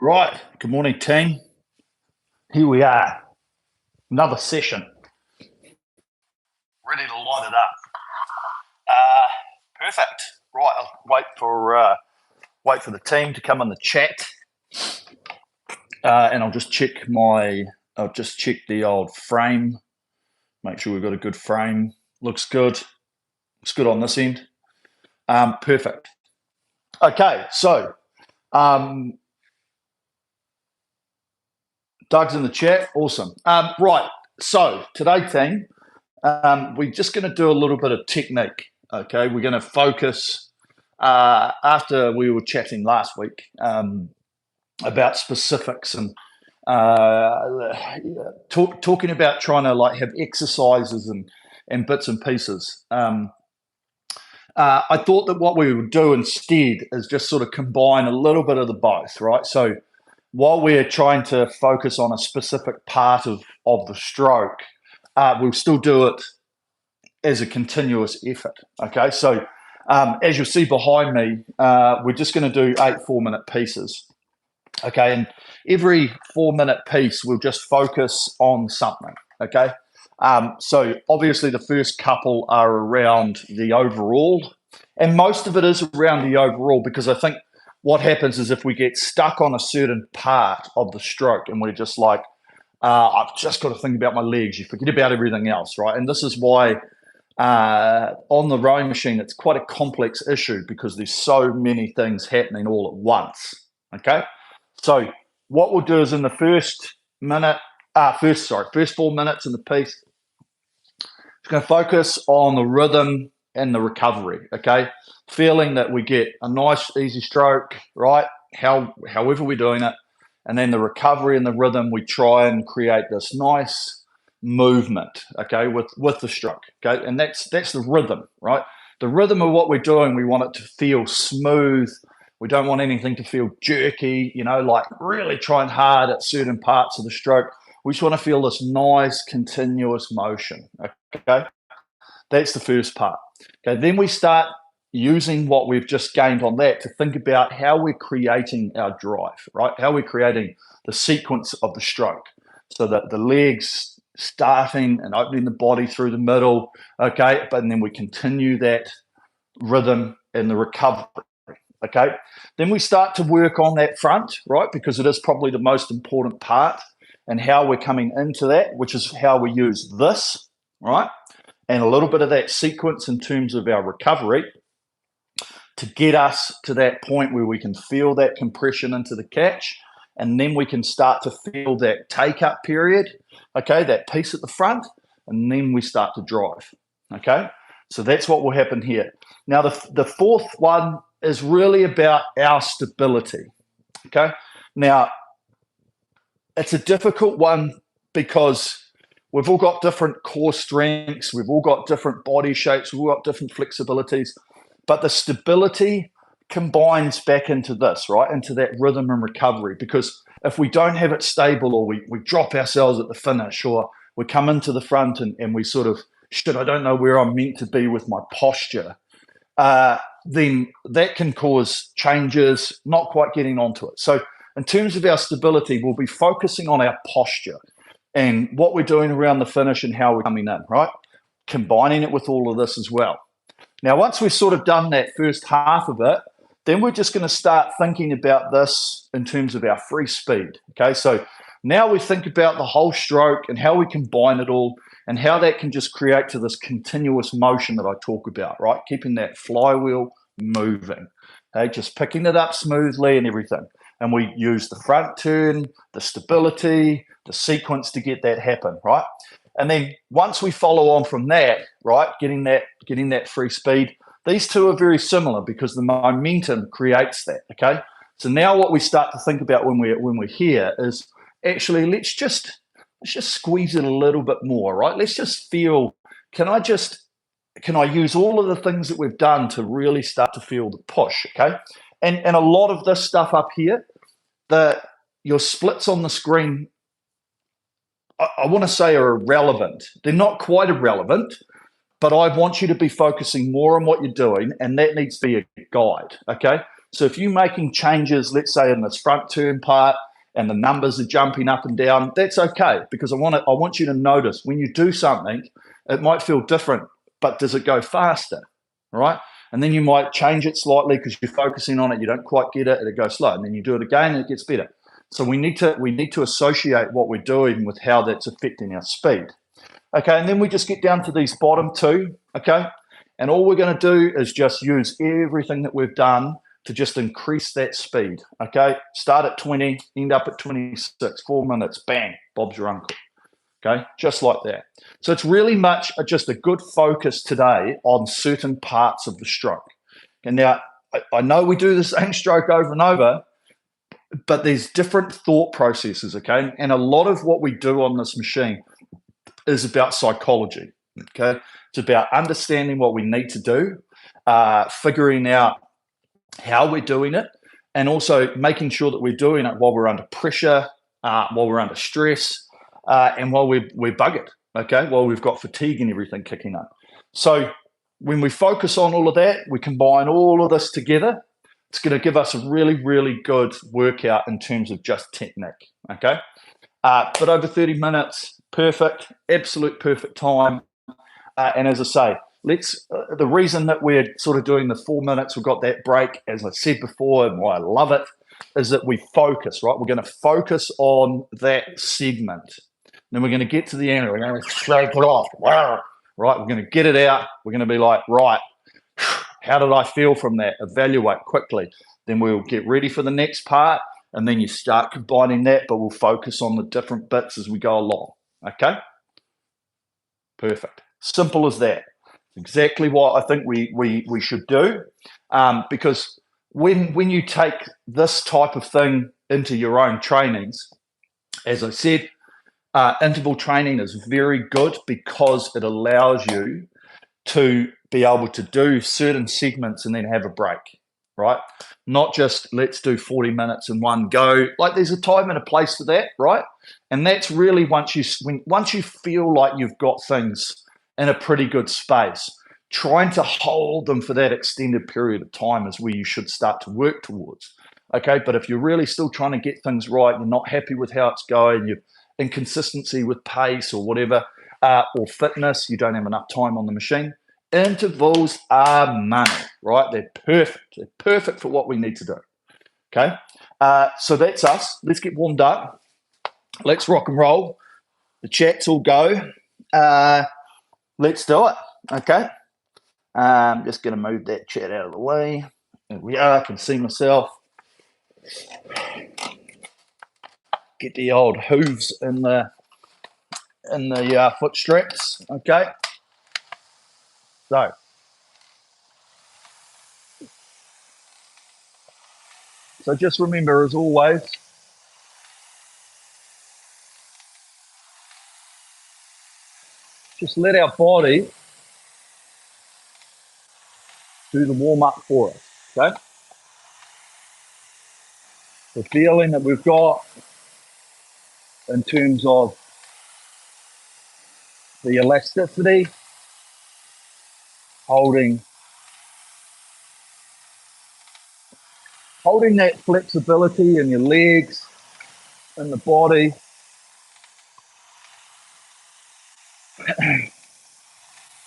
Right, good morning, team. Here we are, another session. Ready to light it up. Perfect. Right, I'll wait for the team to come in the chat, and I'll just check the old frame. Make sure we've got a good frame. Looks good. Looks good on this end. Perfect. Okay, so Doug's in the chat. Awesome. Right. So today, team, we're just going to do a little bit of technique. Okay, we're going to focus after we were chatting last week about specifics and talking about trying to have exercises and bits and pieces. I thought that what we would do instead is just sort of combine a little bit of the both, right? So while we're trying to focus on a specific part of the stroke, we'll still do it as a continuous effort. Okay, so as you'll see behind me, we're just going to do 8 4-minute pieces. Okay, and every 4-minute piece we'll just focus on something. Okay, so obviously the first couple are around the overall, and most of it is around the overall, because I think what happens is if we get stuck on a certain part of the stroke and we're just like, I've just got to think about my legs, you forget about everything else, right? And this is why on the rowing machine, it's quite a complex issue because there's so many things happening all at once. Okay, so what we'll do is in the first 4 minutes in the piece, it's going to focus on the rhythm and the recovery. Okay, feeling that we get a nice easy stroke, right? However we're doing it, and then the recovery and the rhythm, we try and create this nice movement, okay, with the stroke, okay, and that's the rhythm, right? The rhythm of what we're doing, we want it to feel smooth. We don't want anything to feel jerky, like really trying hard at certain parts of the stroke. We just want to feel this nice continuous motion. Okay, that's the first part. Okay, then we start using what we've just gained on that to think about how we're creating our drive, right? How we're creating the sequence of the stroke, so that the legs starting and opening the body through the middle, okay, but then we continue that rhythm and the recovery, okay? Then we start to work on that front, right, because it is probably the most important part, and how we're coming into that, which is how we use this, right, and a little bit of that sequence in terms of our recovery to get us to that point where we can feel that compression into the catch, and then we can start to feel that take-up period, okay, that piece at the front, and then we start to drive, okay? So that's what will happen here. Now, the fourth one is really about our stability, okay? Now, it's a difficult one because we've all got different core strengths, we've all got different body shapes, we've all got different flexibilities, but the stability combines back into this, right, into that rhythm and recovery, because if we don't have it stable, or we drop ourselves at the finish, or we come into the front and we sort of, shit, I don't know where I'm meant to be with my posture, then that can cause changes, not quite getting onto it. So in terms of our stability, we'll be focusing on our posture and what we're doing around the finish and how we're coming in, right, combining it with all of this as well. Now, once we've sort of done that first half of it, then we're just going to start thinking about this in terms of our free speed. Okay, so now we think about the whole stroke and how we combine it all and how that can just create to this continuous motion that I talk about, right? Keeping that flywheel moving, okay, just picking it up smoothly and everything. And we use the front turn, the stability, the sequence to get that happen, right? And then once we follow on from that, right, getting that free speed, these two are very similar because the momentum creates that, okay? So now what we start to think about when we're here is actually let's just squeeze it a little bit more, right? Let's just feel, can I use all of the things that we've done to really start to feel the push, okay? And a lot of this stuff up here, your splits on the screen, I want to say are irrelevant. They're not quite irrelevant, but I want you to be focusing more on what you're doing, and that needs to be a guide, okay? So if you're making changes, let's say in this front turn part, and the numbers are jumping up and down, that's okay, because I want you to notice when you do something, it might feel different, but does it go faster, right? And then you might change it slightly because you're focusing on it, you don't quite get it, and it goes slow, and then you do it again and it gets better. So we need to associate what we're doing with how that's affecting our speed. Okay, and then we just get down to these bottom two, okay? And all we're going to do is just use everything that we've done to just increase that speed, okay? Start at 20, end up at 26, 4 minutes, bang, Bob's your uncle, okay? Just like that. So it's really much just a good focus today on certain parts of the stroke. And now, I know we do the same stroke over and over, but there's different thought processes, okay? And a lot of what we do on this machine is about psychology, okay? It's about understanding what we need to do, figuring out how we're doing it, and also making sure that we're doing it while we're under pressure, while we're under stress, and while we're buggered, okay? While we've got fatigue and everything kicking up. So when we focus on all of that, we combine all of this together, it's going to give us a really, really good workout in terms of just technique, okay? But over 30 minutes, perfect, absolute perfect time. And as I say, the reason that we're sort of doing the 4 minutes, we've got that break, as I said before, and why I love it, is that we focus, right? We're going to focus on that segment. Then we're going to get to the end, we're going to shake it off, right? We're going to get it out. We're going to be like, right, how did I feel from that? Evaluate quickly. Then we'll get ready for the next part, and then you start combining that, but we'll focus on the different bits as we go along, okay? Perfect. Simple as that. Exactly what I think we should do, because when you take this type of thing into your own trainings, as I said, interval training is very good because it allows you to be able to do certain segments and then have a break, right? Not just let's do 40 minutes in one go. Like there's a time and a place for that, right? And that's really once you feel like you've got things in a pretty good space, trying to hold them for that extended period of time is where you should start to work towards. Okay, but if you're really still trying to get things right, you're not happy with how it's going, you're inconsistency with pace or whatever, or fitness, you don't have enough time on the machine, intervals are money, right? They're perfect. They're perfect for what we need to do. Okay, so that's us. Let's get warmed up. Let's rock and roll. The chats all go. Let's do it. Okay. I'm just going to move that chat out of the way. There we are. I can see myself. Get the old hooves in the foot straps. Okay. So just remember, as always, just let our body do the warm-up for us, okay? The feeling that we've got in terms of the elasticity, holding that flexibility in your legs, in the body.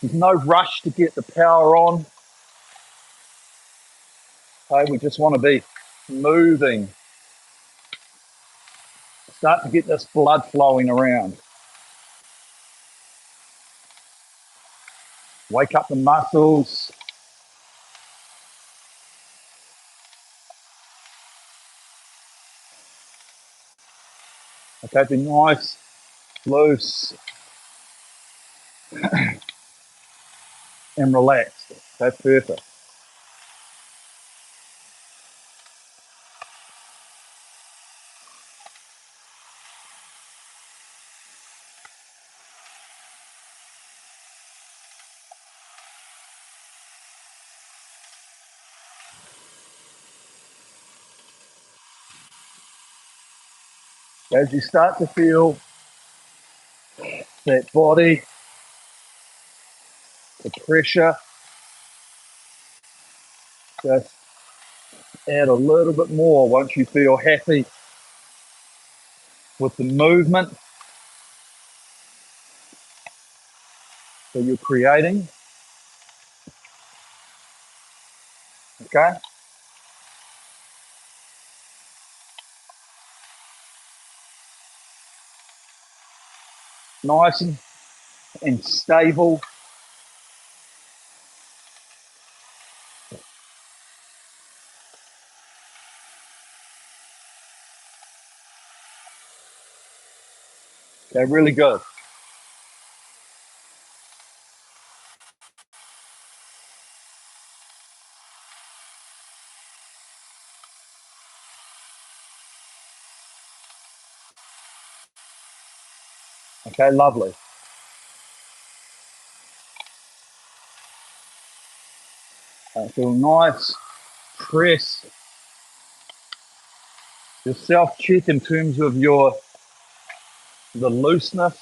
There's no rush to get the power on. Okay, we just want to be moving. Start to get this blood flowing around. Wake up the muscles. Okay, be nice, loose, and relaxed. Okay, perfect. As you start to feel that body, the pressure, just Add a little bit more once you feel happy with the movement that you're creating. Okay. Nice and stable. Okay, really good. Okay, lovely. Feel nice. Press yourself. Check in terms of the looseness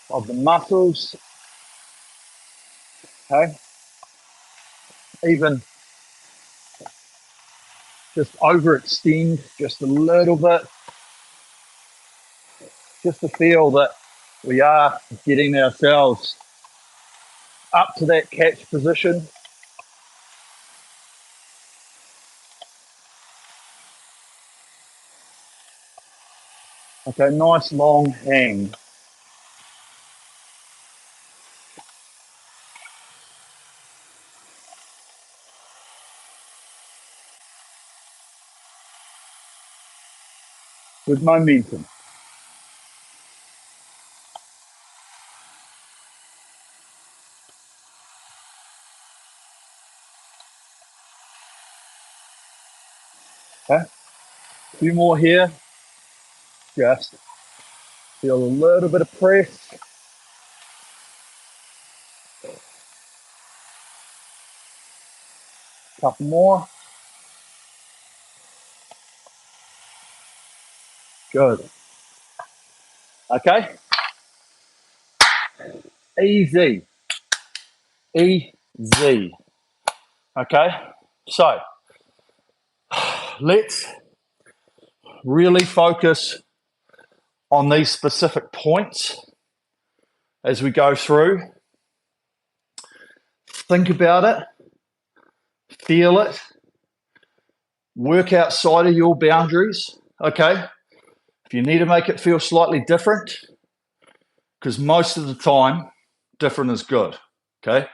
of the muscles. Okay. Even just overextend just a little bit, just to feel that we are getting ourselves up to that catch position. Okay, nice long hang. With momentum. Okay, a few more here. Just feel a little bit of press. Couple more. Good. Okay. Easy. Easy. Okay. So let's really focus on these specific points as we go through. Think about it. Feel it. Work outside of your boundaries. Okay. If you need to make it feel slightly different, because most of the time, different is good. Okay.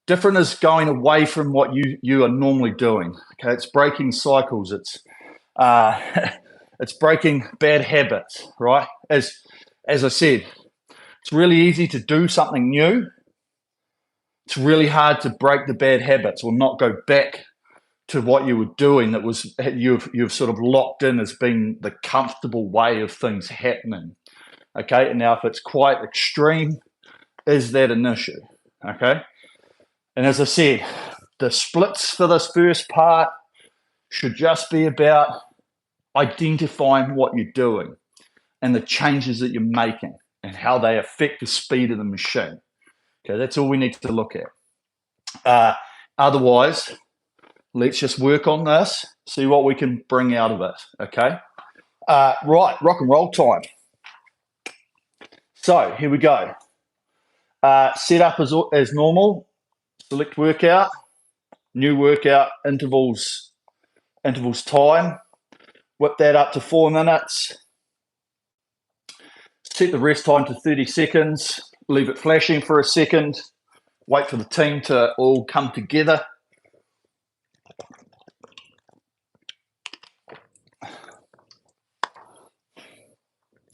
Different is going away from what you are normally doing. Okay. It's breaking cycles. It's it's breaking bad habits, right? As I said, it's really easy to do something new. It's really hard to break the bad habits or not go back to what you were doing that was you've sort of locked in as being the comfortable way of things happening. Okay, and now if it's quite extreme, is that an issue? Okay, and as I said, the splits for this first part should just be about identifying what you're doing and the changes that you're making and how they affect the speed of the machine. Okay, that's all we need to look at. Otherwise, let's just work on this, see what we can bring out of it. Okay, right, rock and roll time. So here we go. Set up as normal. Select workout, new workout, intervals time. Whip that up to 4 minutes. Set the rest time to 30 seconds. Leave it flashing for a second. Wait for the team to all come together.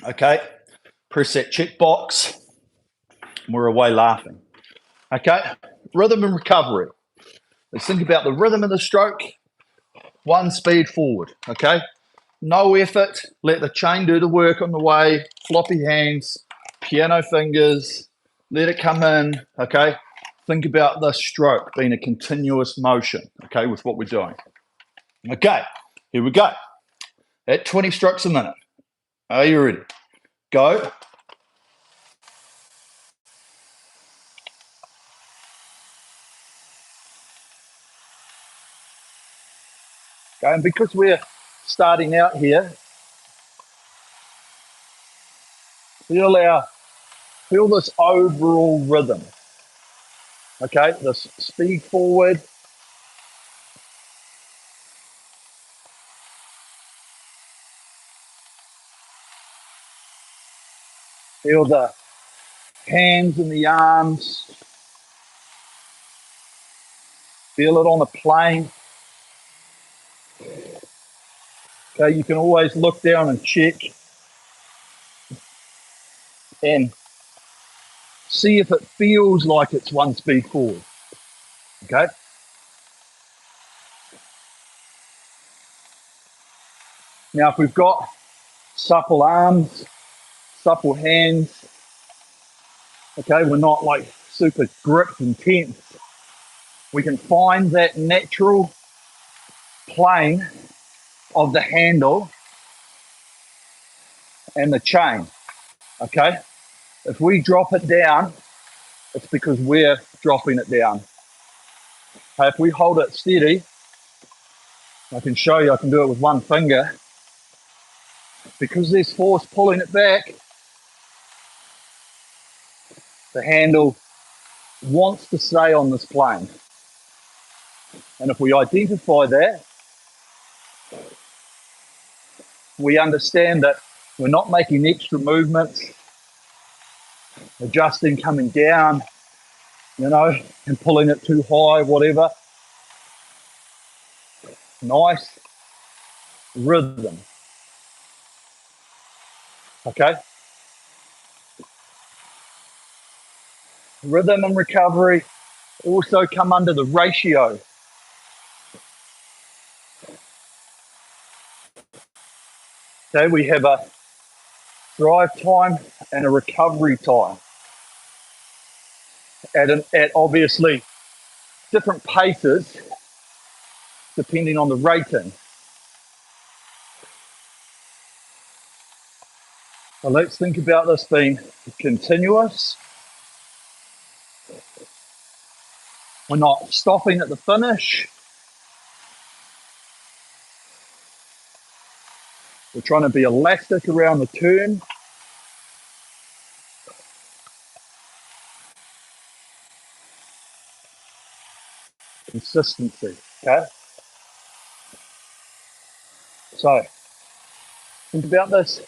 Okay, press that checkbox. We're away laughing. Okay, rhythm and recovery. Let's think about the rhythm of the stroke. One speed forward. Okay, no effort. Let the chain do the work on the way. Floppy hands, piano fingers. Let it come in. Okay, think about the stroke being a continuous motion. Okay, with what we're doing. Okay, here we go. At 20 strokes a minute. Are you ready? Go. Okay, and because we're starting out here, feel this overall rhythm. Okay, this speed forward. Feel the hands and the arms. Feel it on the plane. Okay, you can always look down and check and see if it feels like it's one speed forward. Okay. Now, if we've got supple arms, supple hands, okay, we're not like super gripped and tense. We can find that natural plane of the handle and the chain. Okay. If we drop it down, it's because we're dropping it down. Okay, if we hold it steady, I can show you, I can do it with one finger. Because there's force pulling it back, the handle wants to stay on this plane. And if we identify that, we understand that we're not making extra movements, adjusting, coming down, and pulling it too high, whatever. Nice rhythm. Okay? Rhythm and recovery also come under the ratio. Okay, we have a drive time and a recovery time at obviously different paces depending on the rating. So let's think about this being continuous. We're not stopping at the finish. We're trying to be elastic around the turn. Consistency, okay? So think about this.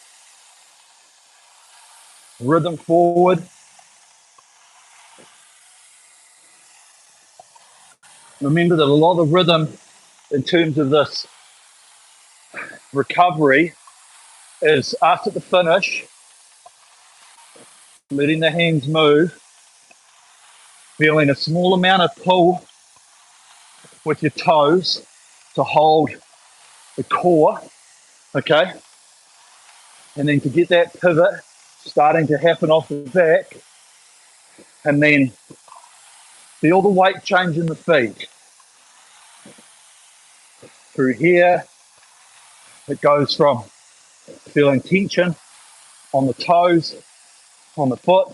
Rhythm forward. Remember that a lot of rhythm in terms of this recovery is us at the finish, letting the hands move, feeling a small amount of pull with your toes to hold the core, okay? And then to get that pivot starting to happen off the back, and then feel the weight change in the feet. Through here, it goes from feeling tension on the toes, on the foot,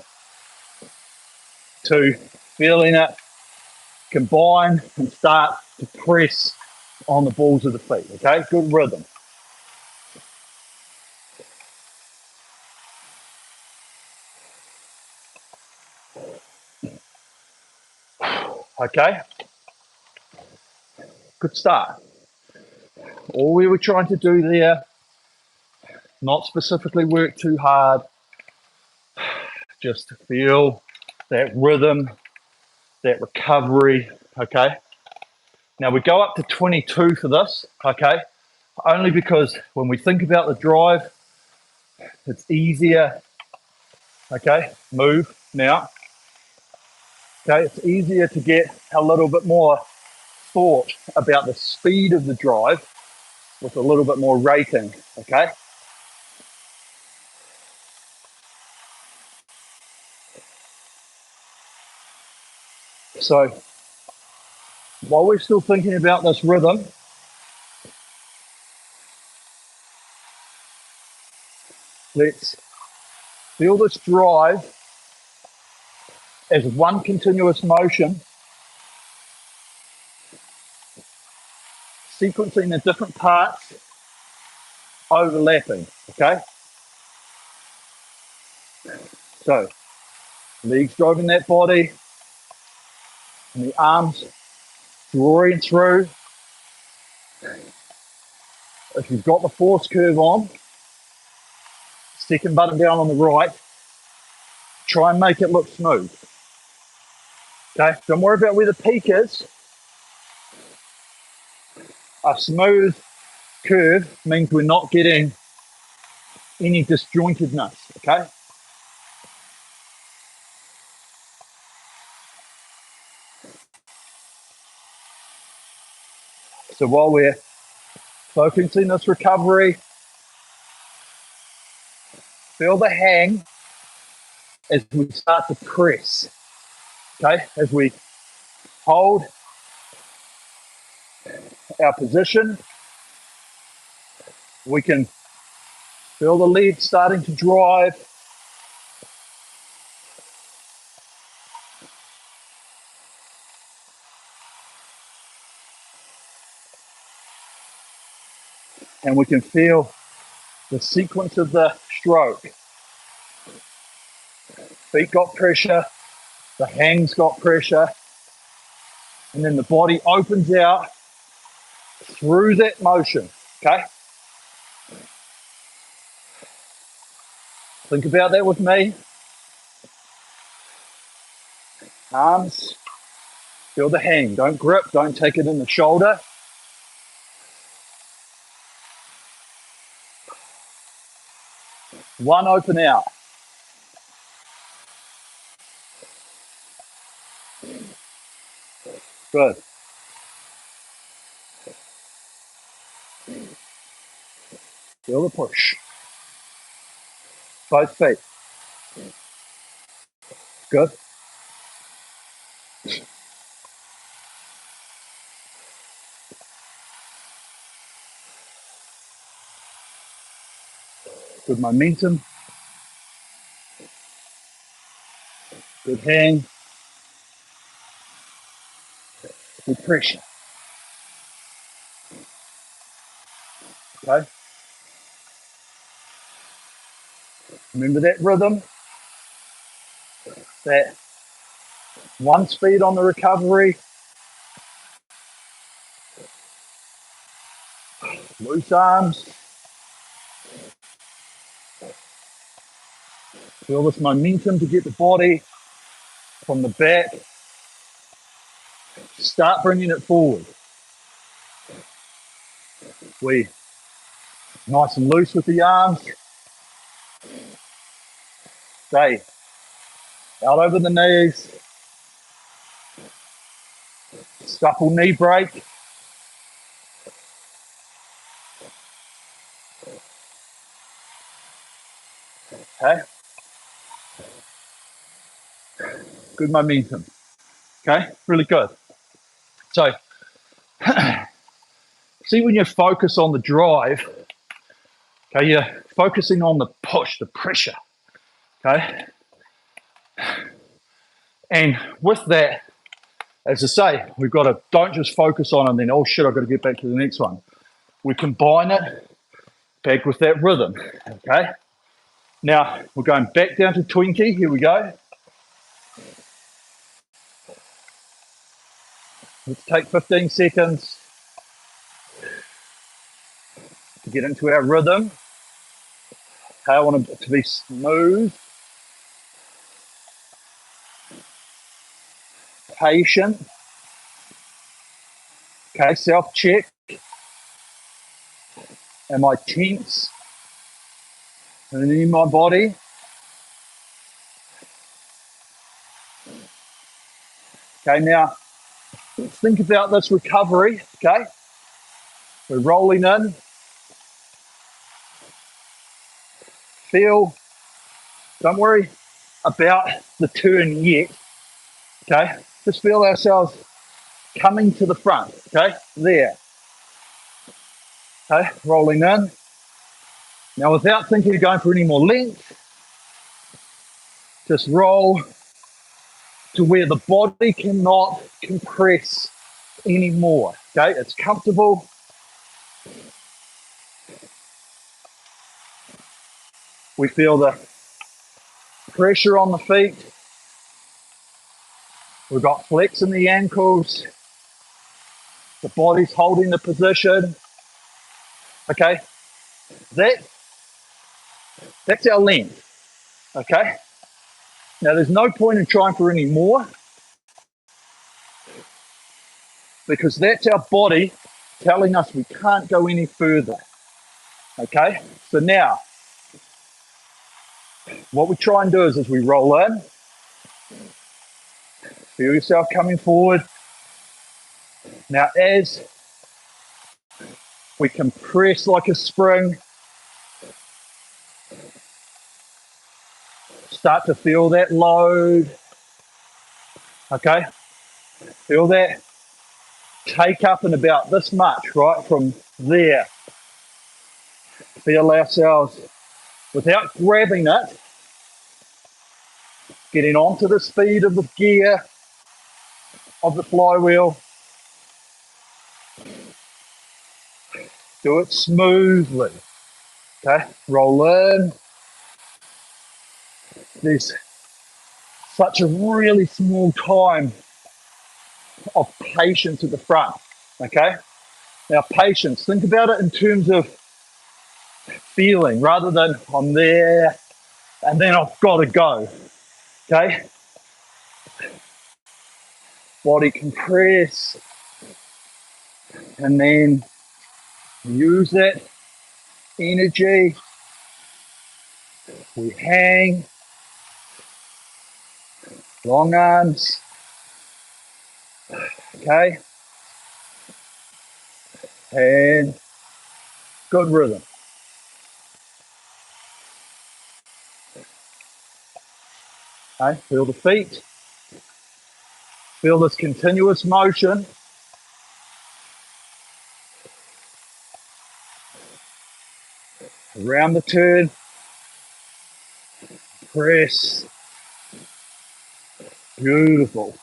to feeling it combine and start to press on the balls of the feet, okay? Good rhythm. Okay, good start. All we were trying to do there, not specifically work too hard, just to feel that rhythm, that recovery, okay? Now we go up to 22 for this, okay? Only because when we think about the drive, it's easier, okay? Move now. Okay, it's easier to get a little bit more thought about the speed of the drive with a little bit more rating, okay? So while we're still thinking about this rhythm, let's feel this drive as one continuous motion, sequencing the different parts, overlapping, okay? So, legs driving that body, and the arms drawing through. If you've got the force curve on, second button down on the right, try and make it look smooth. Okay, don't worry about where the peak is. A smooth curve means we're not getting any disjointedness, okay? So while we're focusing this recovery, feel the hang as we start to press, okay? As we hold our position, we can feel the legs starting to drive. And we can feel the sequence of the stroke. Feet got pressure, the hands got pressure, and then the body opens out through that motion, okay? Think about that with me. Arms, feel the hang. Don't grip, don't take it in the shoulder. One open out. Good. Feel the push. Both feet. Good. Good momentum. Good hang. Good pressure. Okay? Remember that rhythm? That one speed on the recovery. Loose arms. Feel this momentum to get the body from the back. Start bringing it forward. We nice and loose with the arms. Stay out over the knees. Supple knee break. Okay. Good momentum. Okay, really good. So, see when you focus on the drive, okay, you're focusing on the push, the pressure, okay? And with that, as I say, we've got to, don't just focus on it and then, oh shit, I've got to get back to the next one. We combine it back with that rhythm, okay? Now, we're going back down to 20, here we go. Let's take 15 seconds to get into our rhythm. Okay, I want it to be smooth, patient. Okay, self-check. Am I tense and in my body? Okay, now let's think about this recovery, okay? We're rolling in. Feel, don't worry about the turn yet, okay? Just feel ourselves coming to the front, okay? There. Okay, rolling in. Now without thinking of going for any more length, just roll to where the body cannot compress anymore, okay? It's comfortable, We feel the pressure on the feet. We've got flex in the ankles. The body's holding the position. Okay, that's our length. Okay, now there's no point in trying for any more, because that's our body telling us we can't go any further. Okay, so now what we try and do is, as we roll in, feel yourself coming forward. Now as we compress like a spring, start to feel that load. Okay, feel that take up in about this much, right from there. Feel ourselves, without grabbing it, getting onto the speed of the gear of the flywheel. Do it smoothly. Okay, roll in. There's such a really small time of patience at the front. Okay, now patience, think about it in terms of feeling rather than I'm there and then I've got to go. Okay, body compress and then use that energy. We hang, long arms. Okay, and good rhythm. Okay, feel the feet. Feel this continuous motion. Around the turn. Press. Beautiful.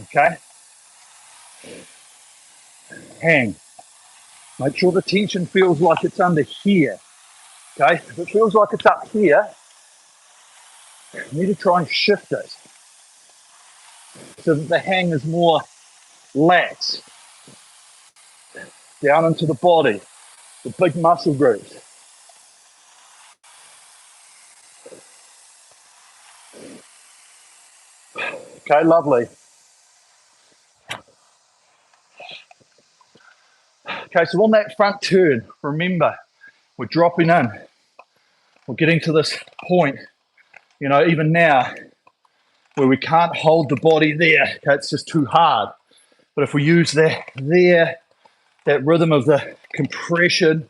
Okay. Hang. Make sure the tension feels like it's under here. Okay. If it feels like it's up here, you need to try and shift it so that the hang is more lax. Down into the body, the big muscle groups. Okay, lovely. Okay, so on that front turn, remember, we're dropping in. We're getting to this point, you know, even now, where we can't hold the body there. Okay, it's just too hard. But if we use that rhythm of the compression,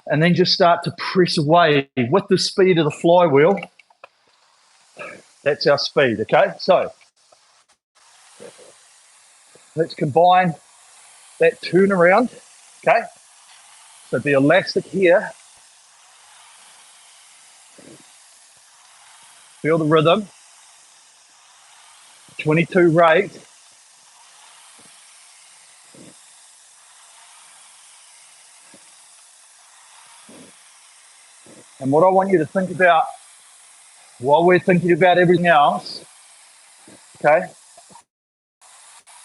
and then just start to press away with the speed of the flywheel, that's our speed, okay? So let's combine that turnaround, okay? So be elastic here. Feel the rhythm. 22 rate. And what I want you to think about while we're thinking about everything else, okay?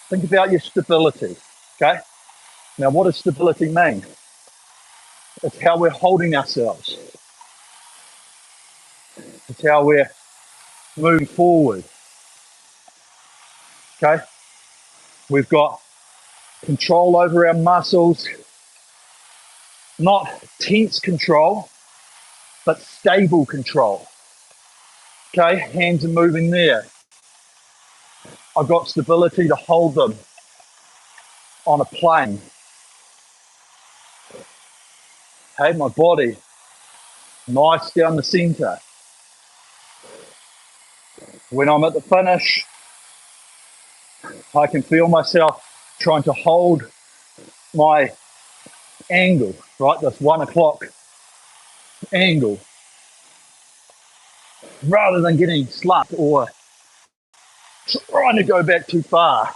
Think about your stability, okay? Now, what does stability mean? It's how we're holding ourselves. It's how we're moving forward, okay? We've got control over our muscles, not tense control, but stable control. Okay, hands are moving there. I've got stability to hold them on a plane. Okay, my body, nice down the center. When I'm at the finish, I can feel myself trying to hold my angle, right? This 1 o'clock angle, rather than getting slumped or trying to go back too far.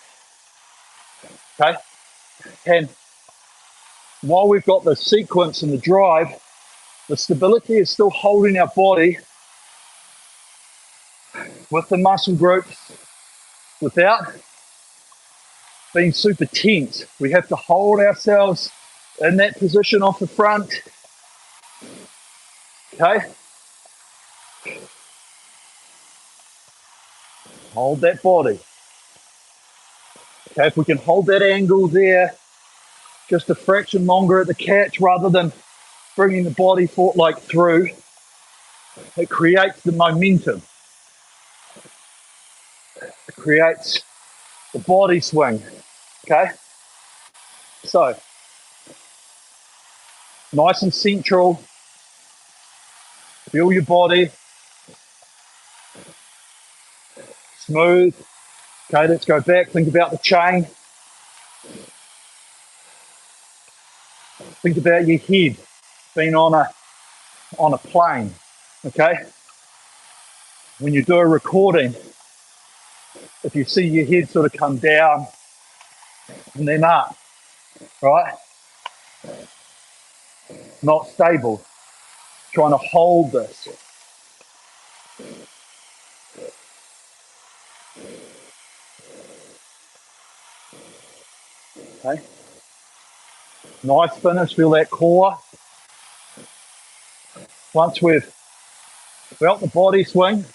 Okay, and while we've got the sequence and the drive, the stability is still holding our body with the muscle groups without being super tense. We have to hold ourselves in that position off the front. Okay. Hold that body. Okay, if we can hold that angle there just a fraction longer at the catch rather than bringing the body like through, it creates the momentum. It creates the body swing. Okay, so nice and central. Feel your body. Smooth. Okay, let's go back. Think about the chain. Think about your head being on a plane. Okay, when you do a recording, if you see your head sort of come down and then up, right? Not stable. Trying to hold this. Okay. Nice finish. Feel that core. Once we've felt the body swing,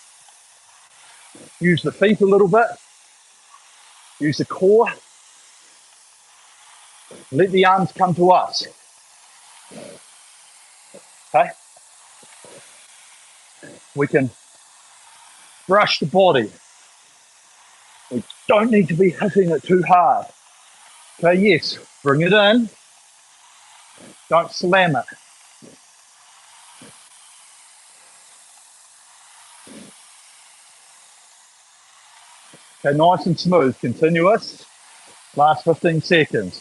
use the feet a little bit. Use the core. Let the arms come to us. Okay. We can brush the body. We don't need to be hitting it too hard. Okay, yes, bring it in. Don't slam it. Okay, nice and smooth, continuous. Last 15 seconds.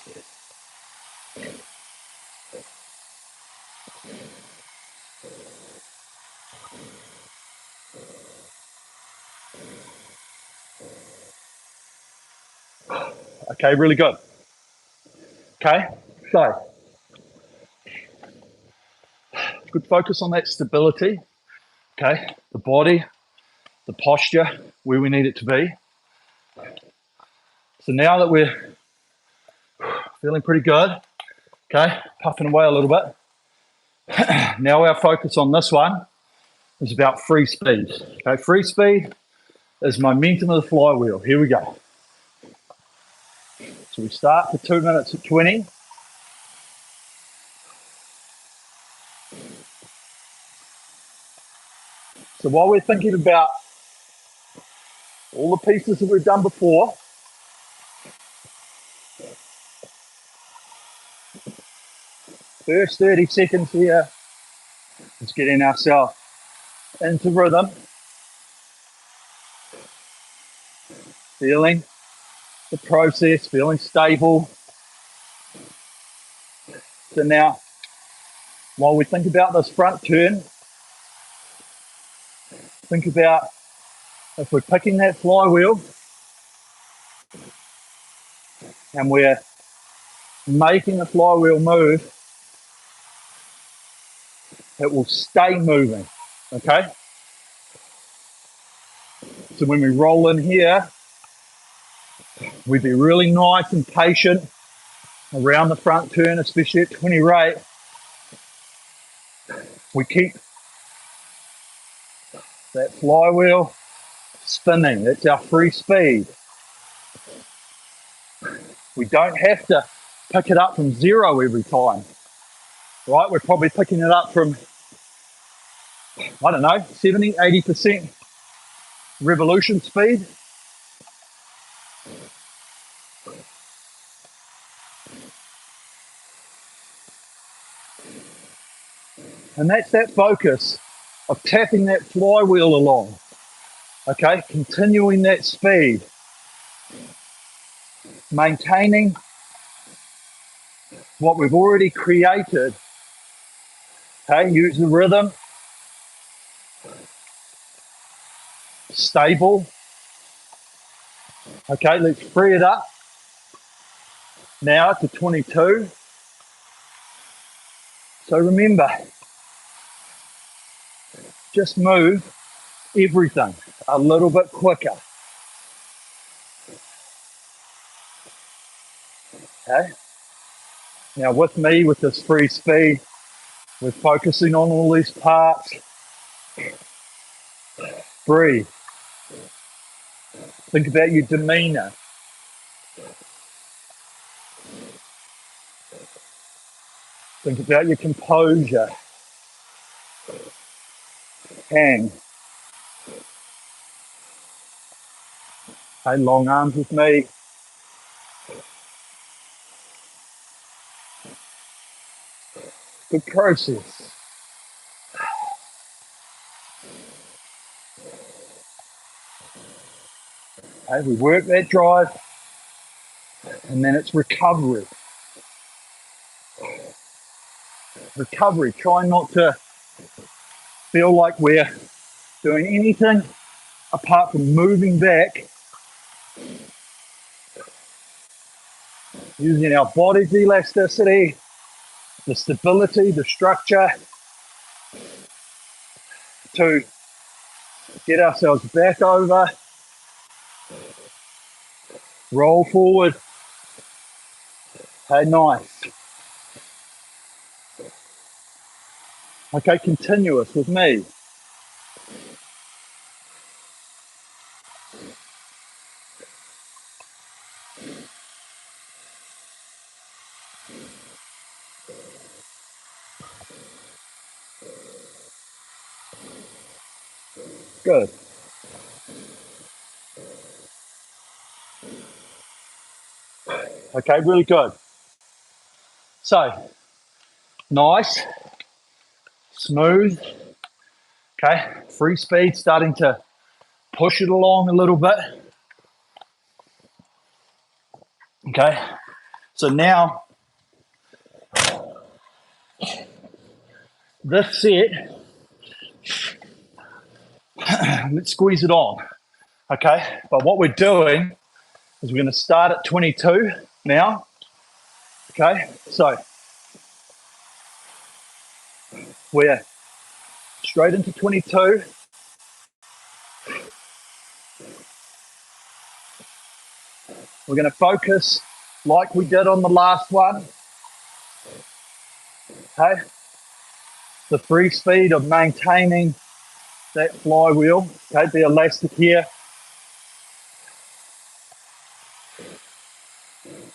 Okay, really good. Okay, so good focus on that stability. Okay, the body, the posture, where we need it to be. So now that we're feeling pretty good, okay, puffing away a little bit. Now our focus on this one is about free speed. Okay, free speed is momentum of the flywheel. Here we go. So we start for 2 minutes at 20. So while we're thinking about all the pieces that we've done before, first 30 seconds here is getting ourselves into rhythm, feeling the process, feeling stable. So now, while we think about this front turn, think about if we're picking that flywheel and we're making the flywheel move, it will stay moving, okay? So when we roll in here, we be really nice and patient around the front turn, especially at 20 rate. We keep that flywheel spinning. That's our free speed. We don't have to pick it up from zero every time, right? We're probably picking it up from, I don't know, 70, 80% revolution speed. And that's that focus of tapping that flywheel along, okay? Continuing that speed, maintaining what we've already created, okay? Use the rhythm, stable, okay? Let's free it up now to 22. So remember, just move everything a little bit quicker. Okay? Now with me, with this free speed, we're focusing on all these parts. Breathe. Think about your demeanor. Think about your composure. Hang. Okay, long arms with me. Good process. Okay, we work that drive, and then it's recovery. Recovery. Try not to feel like we're doing anything apart from moving back, using our body's elasticity, the stability, the structure to get ourselves back over, roll forward. Okay, nice. Okay, continuous with me. Good. Okay, really good. So, nice, smooth. Okay, free speed, starting to push it along a little bit. Okay, so now this set, let's squeeze it on. Okay, but what we're doing is we're going to start at 22 now. Okay, so we're straight into 22. We're going to focus like we did on the last one. Okay, the free speed of maintaining that flywheel. Okay, the elastic here.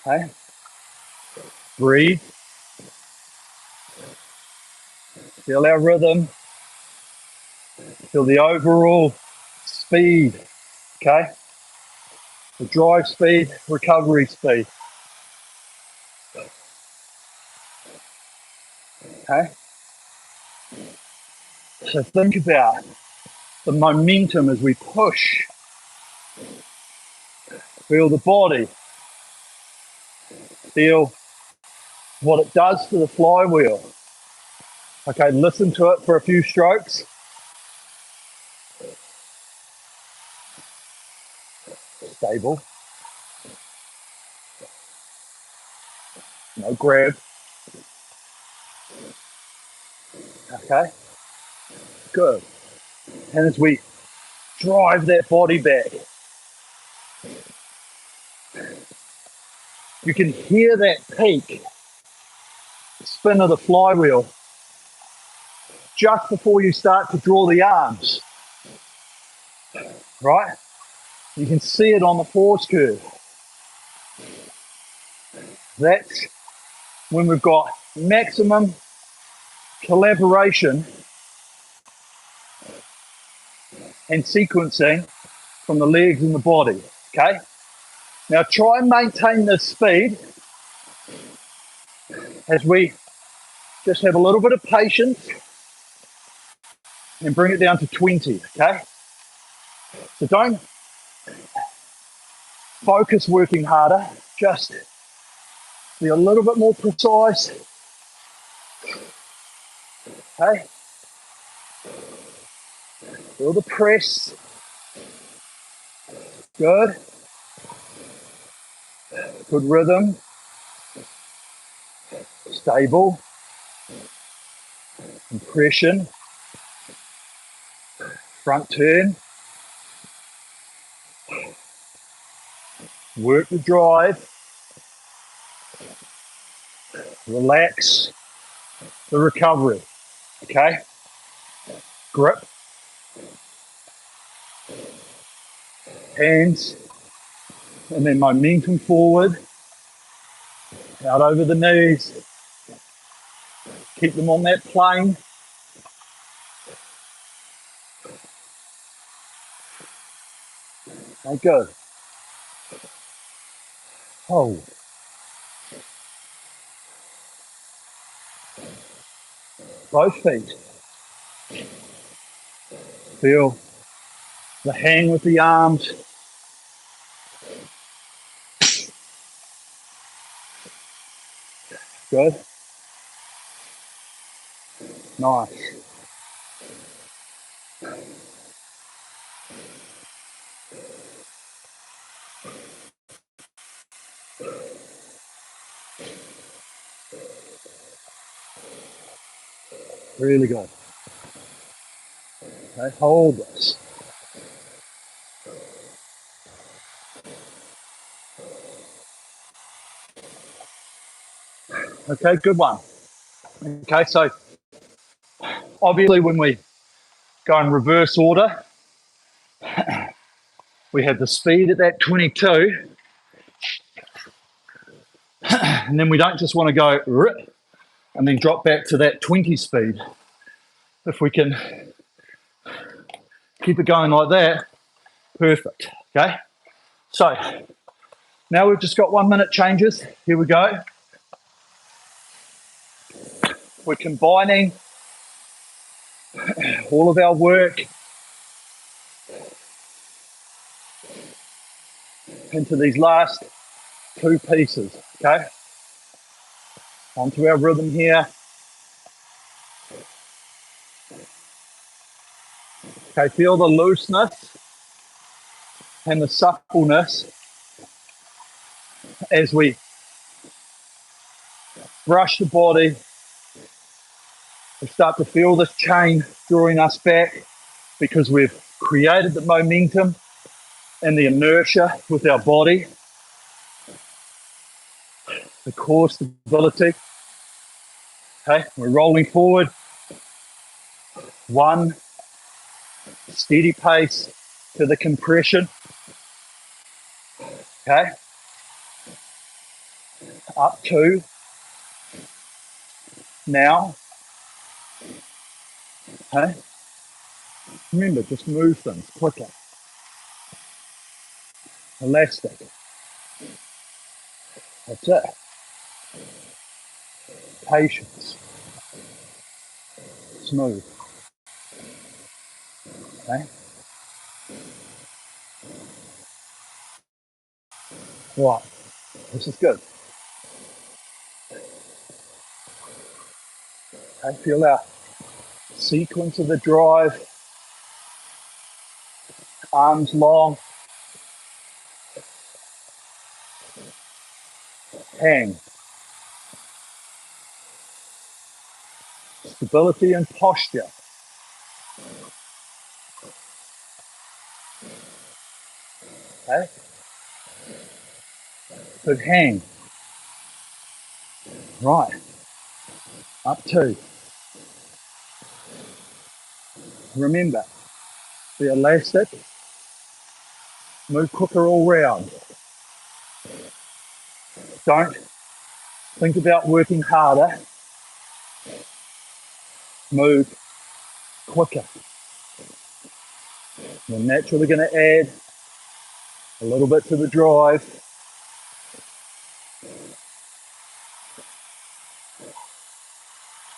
Okay, breathe. Feel our rhythm. Feel the overall speed. Okay, the drive speed, recovery speed. Okay, so think about the momentum as we push. Feel the body. Feel what it does to the flywheel. Okay, listen to it for a few strokes. Stable. No grab. Okay, good. And as we drive that body back, you can hear that peak spin of the flywheel just before you start to draw the arms, right? You can see it on the force curve. That's when we've got maximum collaboration and sequencing from the legs and the body, okay? Now try and maintain this speed as we just have a little bit of patience and bring it down to 20, okay? So don't focus working harder, just be a little bit more precise, okay? Feel the press, good. Good rhythm, stable. compression, front turn, work the drive, relax the recovery, okay? Grip, hands, and then momentum forward, out over the knees, keep them on that plane. Okay, good. Hold. Both feet. Feel the hang with the arms. Good. Nice. Really good. Okay, hold this. Okay, good one. Okay, so obviously when we go in reverse order, we have the speed at that 22, and then we don't just want to go and then drop back to that 20 speed. If we can keep it going like that, perfect, okay? So now we've just got 1 minute changes. Here we go. We're combining all of our work into these last two pieces, okay? Onto our rhythm here. Okay, feel the looseness and the suppleness as we brush the body. We start to feel this chain drawing us back because we've created the momentum and the inertia with our body, the core stability. Okay, we're rolling forward. One, steady pace to the compression. Okay, up two. Now, okay, remember, just move things quicker. Elastic. That's it. Patience. Smooth. Okay. Right. This is good. Okay. Feel our sequence of the drive. Arms long. Hang. Stability and posture. Okay. Good hang. Right. Up two. Remember, be elastic. Move quicker all round. Don't think about working harder. Move quicker. You're naturally going to add a little bit to the drive.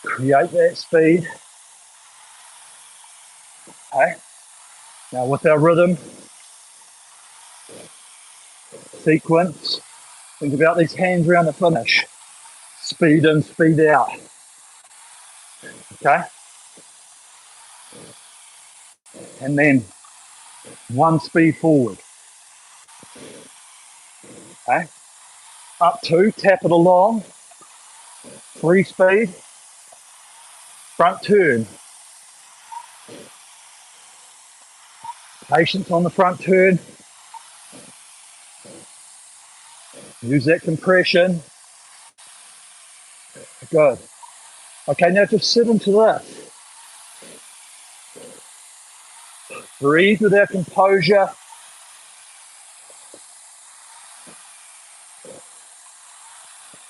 Create that speed. Okay. Now with our rhythm sequence, think about these hands around the finish. Speed in, speed out. Okay. And then one speed forward. Okay. Up two, tap it along. Three speed. Front turn. Patience on the front turn. Use that compression. Good. Okay, now just sit into this. Breathe with our composure.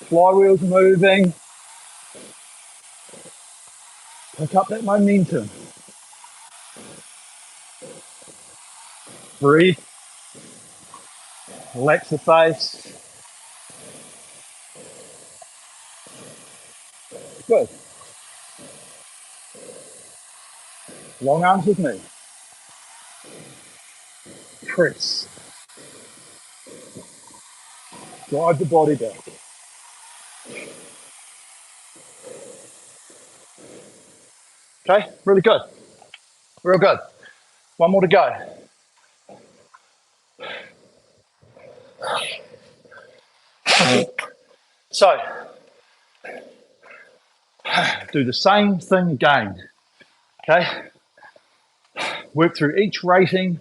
Flywheel's moving. Pick up that momentum. Breathe. Relax the face. Good. Long arms with me. Press. Drive the body back. Okay, really good. Real good. One more to go. So, do the same thing again. Okay? Work through each rating.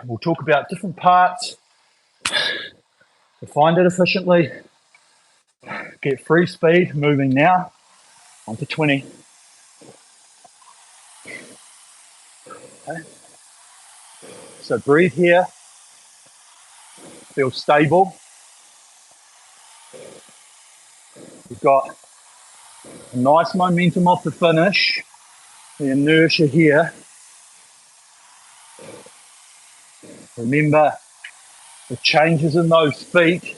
We'll talk about different parts. Find it efficiently. Get free speed moving now. On to 20. Okay. So breathe here. Feel stable. You've got a nice momentum off the finish. The inertia here. Remember the changes in those feet.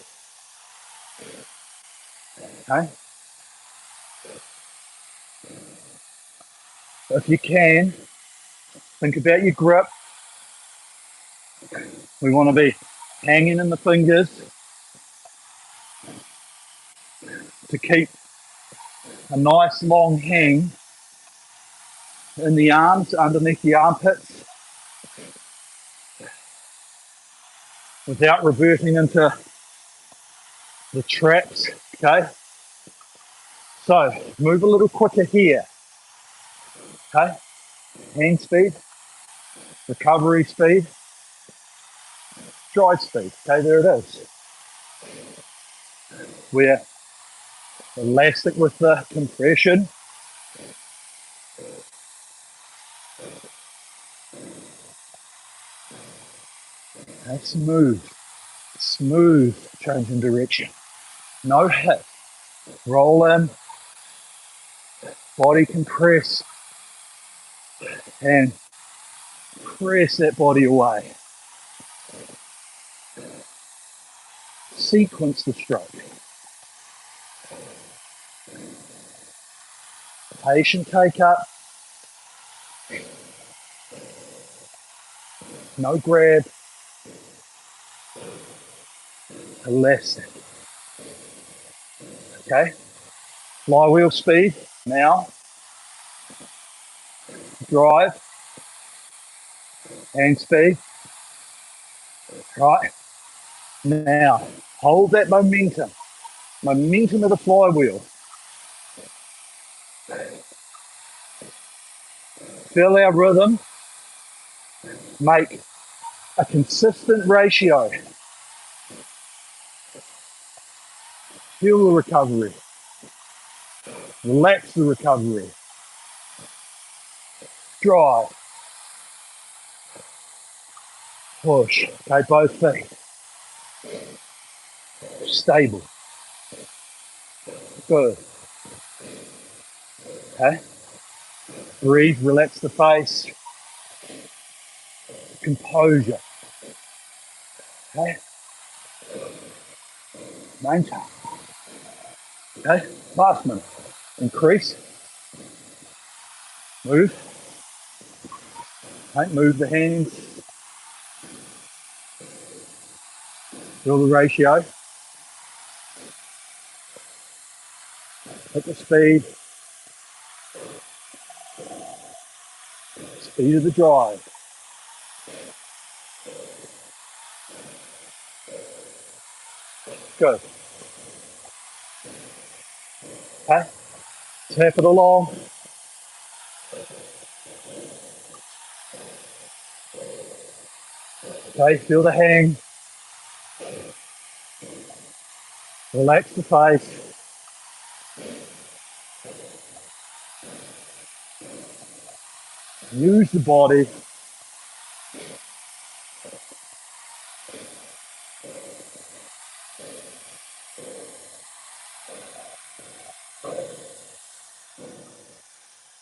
Okay. If you can, think about your grip. We want to be hanging in the fingers to keep a nice long hang in the arms, underneath the armpits, without reverting into the traps, okay? So move a little quicker here, okay? Hand speed, recovery speed, stride speed, okay, there it is. We're elastic with the compression. Okay, smooth change in direction. No hit, roll in, body compress, and press that body away. Sequence the stroke. Patient take up. No grab. Elastic. Okay. Flywheel speed. Now. Drive. Hand speed. Right. Now. Hold that momentum. Momentum of the flywheel. Feel our rhythm. Make a consistent ratio. Feel the recovery. Relax the recovery. Drive. Push. Okay, both feet. Stable. Good. Okay. Breathe, relax the face. Composure. Okay. Maintain. Okay. Last minute. Increase. Move. Okay. Move the hands. Feel the ratio. Hit the speed. Speed of the drive. Good. Okay. Tap it along. Okay, feel the hang. Relax the face. Use the body.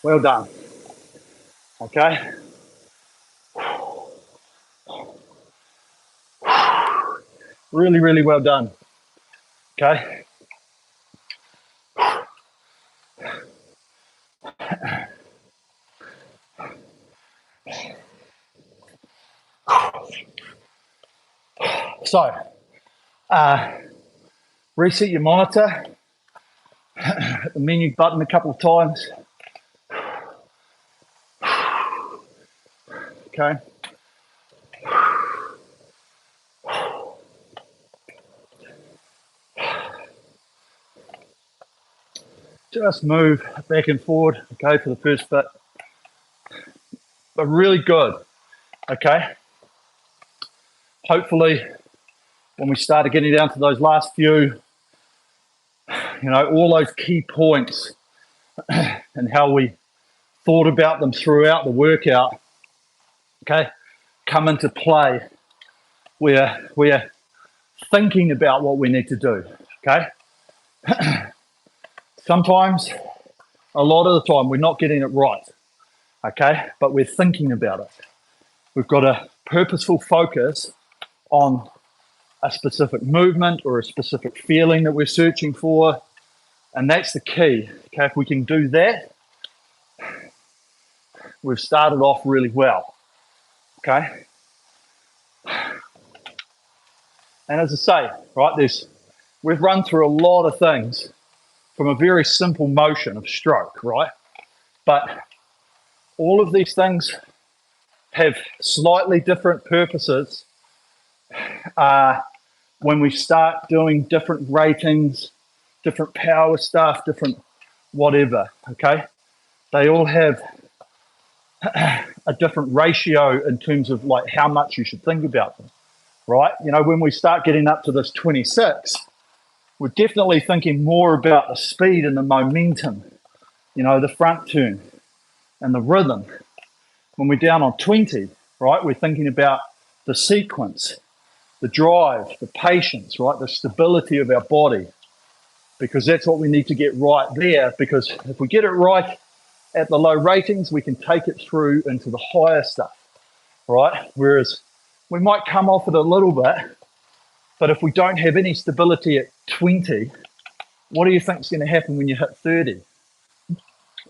Well done. Okay. Really, really well done. Okay. So, reset your monitor. Hit the menu button a couple of times. Okay. Just move back and forward, okay, for the first bit. But really good, okay? Hopefully, when we started getting down to those last few, all those key points and how we thought about them throughout the workout, okay, come into play. We're thinking about what we need to do, okay? Sometimes, a lot of the time, we're not getting it right, okay? But we're thinking about it. We've got a purposeful focus on a specific movement or a specific feeling that we're searching for. And that's the key. Okay, if we can do that, we've started off really well. Okay. And as I say, right, we've run through a lot of things from a very simple motion of stroke, right? But all of these things have slightly different purposes when we start doing different ratings, different power stuff, different whatever, okay? They all have a different ratio in terms of like how much you should think about them, right? When we start getting up to this 26, we're definitely thinking more about the speed and the momentum, the front turn and the rhythm. When we're down on 20, right, we're thinking about the sequence, the drive, the patience, right, the stability of our body, because that's what we need to get right there. Because if we get it right at the low ratings, we can take it through into the higher stuff, right? Whereas we might come off it a little bit, but if we don't have any stability at 20, what do you think is going to happen when you hit 30?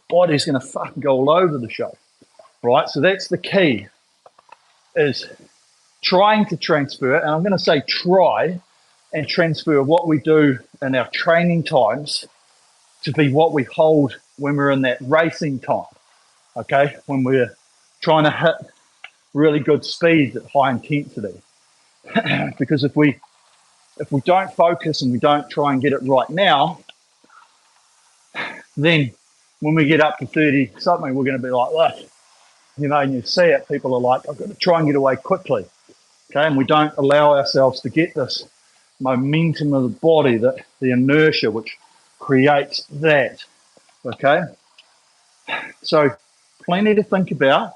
Body's going to fucking go all over the show, right? So that's the key, is trying to transfer, and I'm going to say try and transfer what we do in our training times to be what we hold when we're in that racing time, okay? When we're trying to hit really good speeds at high intensity. Because if we don't focus and we don't try and get it right now, then when we get up to 30 something, we're going to be like, look, and you see it, people are like, I've got to try and get away quickly, okay? And we don't allow ourselves to get this momentum of the body, that the inertia which creates that, okay? So plenty to think about.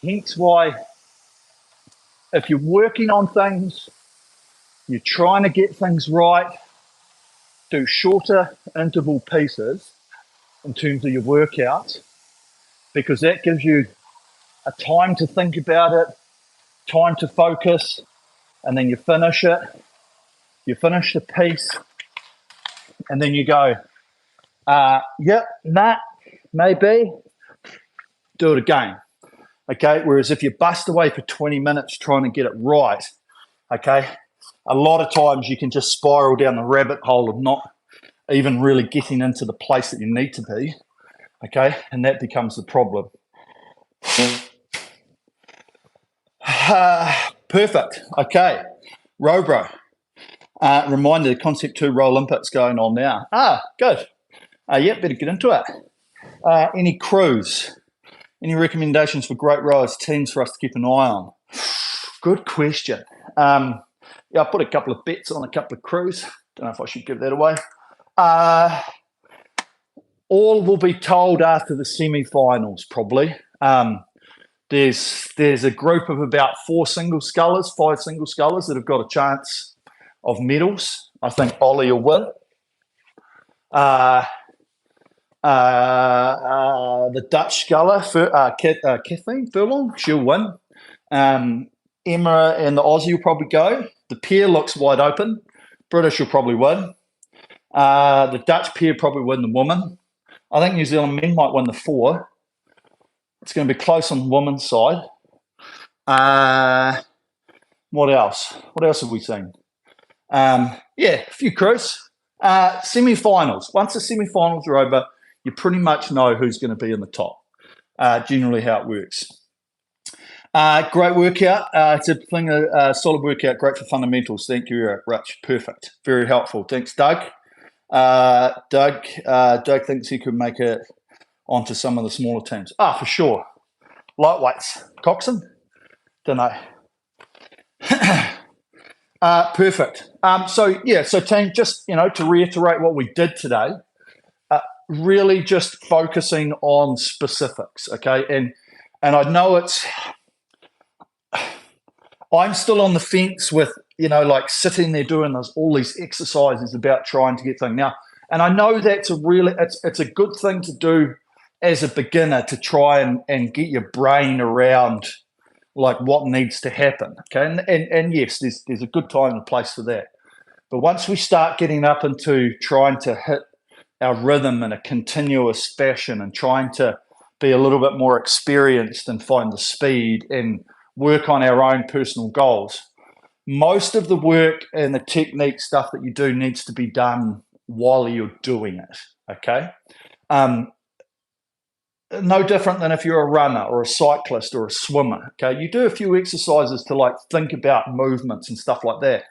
Hence why if you're working on things, you're trying to get things right, do shorter interval pieces in terms of your workouts, because that gives you a time to think about it, time to focus, and then you finish it. You finish the piece, and then you go, yep, nah, maybe, do it again. Okay, whereas if you bust away for 20 minutes trying to get it right, okay, a lot of times you can just spiral down the rabbit hole of not even really getting into the place that you need to be, okay, and that becomes the problem. Perfect. Okay, Robro. Reminder, the Concept 2 Row Olympics going on now. Good. Yep, better get into it. Any crews? Any recommendations for great rowers, teams for us to keep an eye on? Good question. Yeah, I put a couple of bets on a couple of crews. Don't know if I should give that away. All will be told after the semi-finals, probably. There's a group of about 5 single scullers that have got a chance of medals. I think Ollie will win. The Dutch sculler, Kathleen Furlong, she'll win. Emma and the Aussie will probably go. The pair looks wide open. British will probably win. The Dutch pair probably win the woman. I think New Zealand men might win the 4. It's going to be close on the women's side. What else? What else have we seen? Yeah, a few crews. Semi-finals. Once the semi-finals are over, you pretty much know who's going to be in the top. Generally how it works. Great workout. It's a solid workout. Great for fundamentals. Thank you, Rich. Perfect. Very helpful. Thanks, Doug. Doug thinks he could make it onto some of the smaller teams. For sure. Lightweights. Coxon? Don't know. Perfect. So team, just, to reiterate what we did today, really just focusing on specifics, okay? And I know I'm still on the fence with, like sitting there doing all these exercises about trying to get things. Now, and I know that's it's a good thing to do as a beginner, to try and get your brain around like what needs to happen, okay? And yes, there's a good time and place for that. But once we start getting up into trying to hit our rhythm in a continuous fashion and trying to be a little bit more experienced and find the speed and work on our own personal goals, most of the work and the technique stuff that you do needs to be done while you're doing it, okay? No different than if you're a runner or a cyclist or a swimmer, okay? You do a few exercises to like think about movements and stuff like that,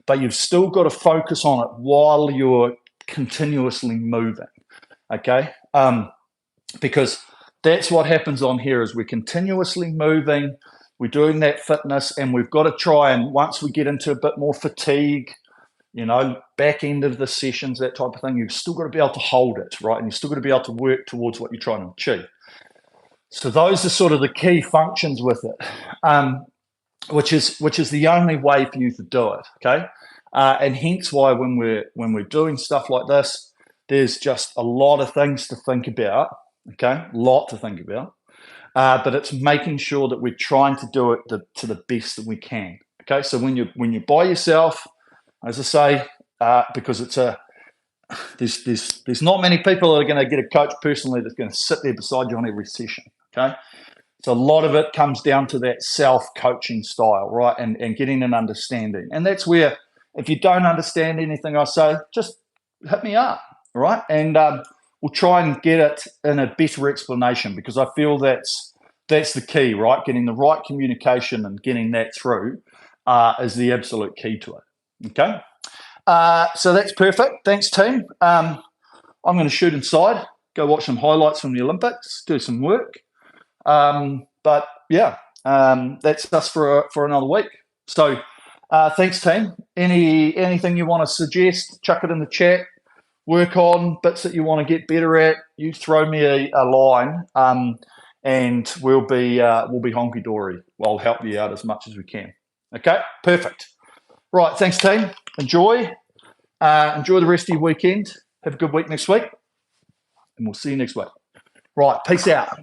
but you've still got to focus on it while you're continuously moving, okay? Because that's what happens on here is we're continuously moving, we're doing that fitness, and we've got to try and once we get into a bit more fatigue, back end of the sessions, that type of thing, you've still got to be able to hold it, right? And you've still got to be able to work towards what you're trying to achieve. So those are sort of the key functions with it, which is the only way for you to do it, okay? And hence why when we're doing stuff like this, there's just a lot of things to think about, okay? A lot to think about, but it's making sure that we're trying to do it to the best that we can, okay? So when you're by yourself, as I say, because there's not many people that are going to get a coach personally that's going to sit there beside you on every session, okay? So a lot of it comes down to that self-coaching style, right? And getting an understanding. And that's where, if you don't understand anything I say, just hit me up, right? And we'll try and get it in a better explanation, because I feel that's the key, right? Getting the right communication and getting that through is the absolute key to it. Okay, so that's perfect. Thanks, team. I'm going to shoot inside, go watch some highlights from the Olympics, do some work. But yeah, that's us for another week. So thanks, team. Anything you want to suggest, chuck it in the chat. Work on bits that you want to get better at. You throw me a line, and we'll be honky dory. I'll help you out as much as we can. Okay, perfect. Right, thanks, team. Enjoy the rest of your weekend. Have a good week next week, and we'll see you next week. Right, peace out.